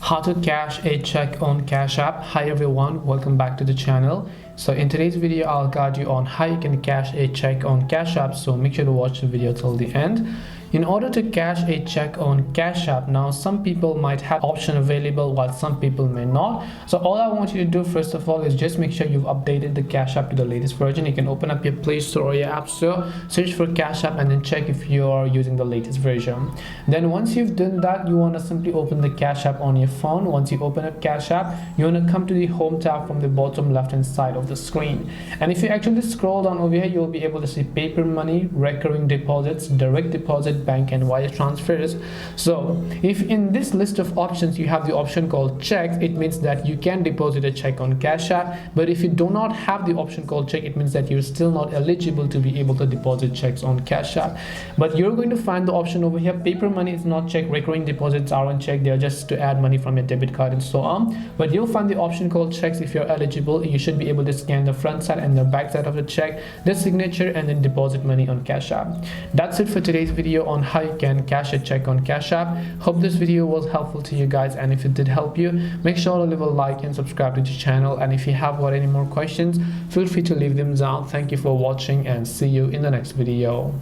How to cash a check on Cash App. Hi everyone, welcome back to the channel. So in today's video I'll guide you on how you can cash a check on Cash App, so make sure to watch the video till the end. In order to cash a check on Cash App, now some people might have option available while some people may not. So all I want you to do first of all is just make sure you've updated the Cash App to the latest version. You can open up your Play Store or your App Store, search for Cash App, and then check if you're using the latest version. Then once you've done that, you want to simply open the Cash App on your phone. Once you open up Cash App, you want to come to the Home tab from the bottom left hand side of the screen. And if you actually scroll down over here, you'll be able to see paper money, recurring deposits, direct deposit, bank and wire transfers. So if in this list of options you have the option called checks, it means that you can deposit a check on Cash App. But if you do not have the option called check, it means that you're still not eligible to be able to deposit checks on Cash App. But you're going to find the option over here. Paper money is not check, recurring deposits are on check. They're just to add money from your debit card and so on. But you'll find the option called checks. If you're eligible, you should be able to scan the front side and the back side of the check, the signature, and then deposit money on Cash App. That's it for today's video on how you can cash a check on Cash App. Hope this video was helpful to you guys, and if it did help you, make sure to leave a like and subscribe to the channel. And if you have got any more questions, feel free to leave them down. Thank you for watching and see you in the next video.